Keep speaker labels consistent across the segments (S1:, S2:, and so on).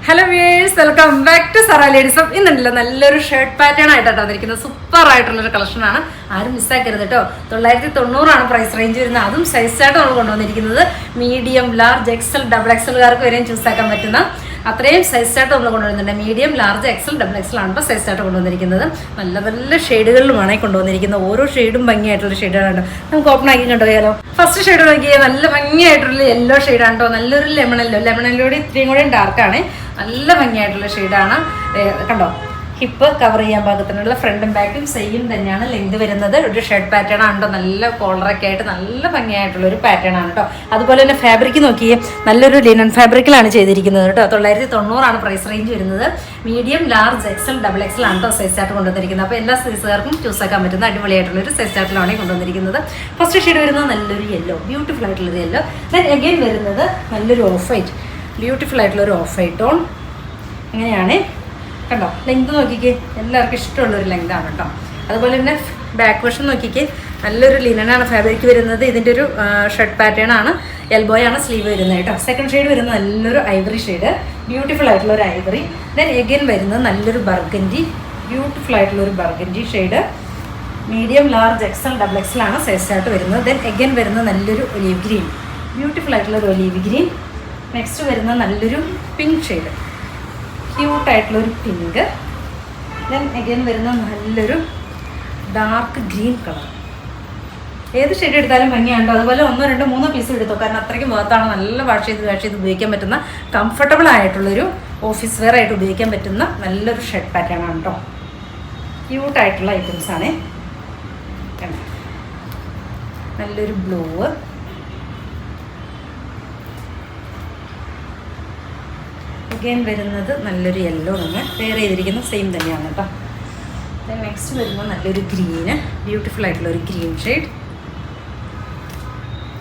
S1: Hello viewers, welcome back to Zara ladies of. ഇന്നുണ്ടല്ലോ നല്ലൊരു shirt pattern ആയിട്ടാണ് വന്നിരിക്കുന്നത്. സൂപ്പർ ആയിട്ടുള്ളൊരു കളക്ഷനാണ്, ആരും മിസ്സാക്കരുത് കേട്ടോ. 990 പ്രൈസ് റേഞ്ച് വരുന്നത്. അതും സൈസായിട്ട് നമ്മൾ കൊണ്ടുവന്നിരിക്കുന്നത് മീഡിയം, ലാർജ്, എക്സൽ, ഡബിൾ എക്സൽകാർക്ക് വരെയും ചൂസ് ആക്കാൻ പറ്റുന്ന അത്രയും സൈസായിട്ട് നമ്മൾ കൊണ്ടുവരുന്നുണ്ട്. Medium, large, XL, double XL ആണ് ഇപ്പോൾ സൈസായിട്ട് കൊണ്ടുവന്നിരിക്കുന്നത്. നല്ല നല്ല ഷെയ്ഡുകളിലുമാണ് കൊണ്ടുവന്നിരിക്കുന്നത്. ഓരോ ഷെയ്ഡും ഭംഗിയായിട്ടുള്ള ഷെയ്ഡുകളുണ്ട്. നമുക്ക് ഓപ്പൺ ആക്കി കണ്ടുപോയാലോ. ഫസ്റ്റ് ഷെയ്ഡ് നോക്കിയാൽ നല്ല ഭംഗിയായിട്ടുള്ള യെല്ലോ ഷെയ്ഡാണ് കേട്ടോ. നല്ലൊരു ലെമണിലൂടെ ഇത്രയും കൂടെ ഡാർക്കാണ്. നല്ല ഭംഗിയായിട്ടുള്ള ഷെയ്ഡാണ്. കണ്ടോ, ഹിപ്പ് കവർ ചെയ്യാൻ പാകത്തിനുള്ള ഫ്രണ്ടും ബാക്കും സെയിം തന്നെയാണ് ലെങ്ത് വരുന്നത്. ഒരു ഷർട്ട് പാറ്റേൺ ആണ്, നല്ല കോളറൊക്കെ ആയിട്ട് നല്ല ഭംഗിയായിട്ടുള്ള ഒരു പാറ്റേൺ ആണ് കേട്ടോ. അതുപോലെ തന്നെ ഫാബ്രിക് നോക്കിയേ, നല്ലൊരു ലിനൻ ഫാബ്രിക്കിലാണ് ചെയ്തിരിക്കുന്നത് കേട്ടോ. 990 പ്രൈസ് റേഞ്ച് വരുന്നത്. Medium, large, XL, double XL ആണ് കേട്ടോ സൈസ് ചാർട്ട് കൊണ്ടുവന്നിരിക്കുന്നത്. അപ്പോൾ എല്ലാ സൈസുകാർക്കും ചൂസ് ആക്കാൻ പറ്റുന്ന അടിപൊളിയായിട്ടുള്ള ഒരു സൈസ് ചാർട്ടിലാണ് കൊണ്ടുവന്നിരിക്കുന്നത്. ഫസ്റ്റ് ഷെയ്ഡ് വരുന്നത് നല്ലൊരു യെല്ലോ, ബ്യൂട്ടിഫുൾ ആയിട്ടുള്ളൊരു യെല്ലോ. ദെൻ അഗെയിൻ വരുന്നത് നല്ലൊരു ഓഫ് വൈറ്റ്, ബ്യൂട്ടിഫുൾ ആയിട്ടുള്ളൊരു ഓഫ് വൈറ്റ് ടോൺ. അങ്ങനെയാണ് കണ്ടോ. ലെങ്ത് നോക്കിക്കേ, എല്ലാവർക്കും ഇഷ്ടമുള്ളൊരു ലെങ്താണ് കേട്ടോ. അതുപോലെ തന്നെ ബാക്ക് വശം നോക്കിക്കേ, നല്ലൊരു ലിനനാണ് ഫാബ്രിക് വരുന്നത്. ഇതിൻ്റെ ഒരു ഷർട്ട് പാറ്റേൺ ആണ്. എൽബോയാണ് സ്ലീവ് വരുന്നത് കേട്ടോ. സെക്കൻഡ് ഷെയ്ഡ് വരുന്നത് നല്ലൊരു ഐവറി ഷെയ്ഡ്, ബ്യൂട്ടിഫുൾ ആയിട്ടുള്ള ഒരു ഐവറി. ദെൻ എഗെയിൻ വരുന്നത് നല്ലൊരു ബർഗൻഡി, ബ്യൂട്ടിഫുൾ ആയിട്ടുള്ള ഒരു burgundy shade. Medium, large, XL, double XL ആണ് സൈസ് ആയിട്ട് വരുന്നത്. ദെൻ എഗെയിൻ വരുന്നത് നല്ലൊരു ഒലീവ് ഗ്രീൻ, ബ്യൂട്ടിഫുൾ ആയിട്ടുള്ള ഒരു ഒലീവ് ഗ്രീൻ. നെക്സ്റ്റ് വരുന്നത് നല്ലൊരു പിങ്ക് ഷെയ്ഡ്, ക്യൂട്ടായിട്ടുള്ളൊരു പിങ്ക്. ദെൻ അഗൈൻ വരുന്ന നല്ലൊരു ഡാർക്ക് ഗ്രീൻ കളർ. ഏത് ഷെയ്ഡ് എടുത്താലും ഭംഗിയുണ്ടോ. അതുപോലെ 1, 2, 3 പീസ് എടുത്തോ, കാരണം അത്രയ്ക്കും വേർത്താണ്. നല്ല വാഷ് ചെയ്ത് ഉപയോഗിക്കാൻ പറ്റുന്ന കംഫർട്ടബിൾ ആയിട്ടുള്ളൊരു ഓഫീസ് വെയർ ആയിട്ട് ഉപയോഗിക്കാൻ പറ്റുന്ന നല്ലൊരു ഷർട്ട് പാറ്റേൺ ആണ് കേട്ടോ. ക്യൂട്ടായിട്ടുള്ള ഐറ്റംസ് ആണ്. നല്ലൊരു ബ്ലൂ, അഗൈൻ വരുന്നത് നല്ലൊരു യെല്ലോ, നമ്മൾ വെയർ ചെയ്തിരിക്കുന്ന സെയിം തന്നെയാണ് കേട്ടോ. ദെൻ നെക്സ്റ്റ് വരുന്നത് നല്ലൊരു ഗ്രീന്, ബ്യൂട്ടിഫുൾ ആയിട്ടുള്ള ഒരു ഗ്രീൻ ഷെയ്ഡ്.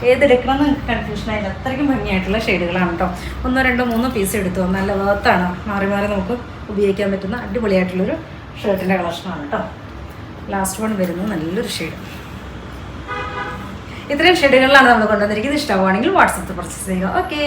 S1: ഏതെടുക്കണമെന്ന് നിങ്ങൾക്ക് കൺഫ്യൂഷൻ ആയില്ല, അത്രയ്ക്കും ഭംഗിയായിട്ടുള്ള ഷെയ്ഡുകളാണ് കേട്ടോ. 1, 2, 3 പീസ് എടുത്തു, നല്ല വേർത്താണ്. മാറി മാറി നമുക്ക് ഉപയോഗിക്കാൻ പറ്റുന്ന അടിപൊളിയായിട്ടുള്ളൊരു ഷർട്ടിൻ്റെ കളക്ഷനാണ് കേട്ടോ. ലാസ്റ്റ് വൺ വരുന്നത് നല്ലൊരു ഷെയ്ഡ്. ഇത്രയും ഷെയ്ഡുകളിലാണ് നമ്മൾ കൊണ്ടുവന്നിരിക്കുന്നത്. ഇഷ്ടമാണെങ്കിൽ വാട്സപ്പിൽ പർച്ചേസ് ചെയ്യുക. ഓക്കെ.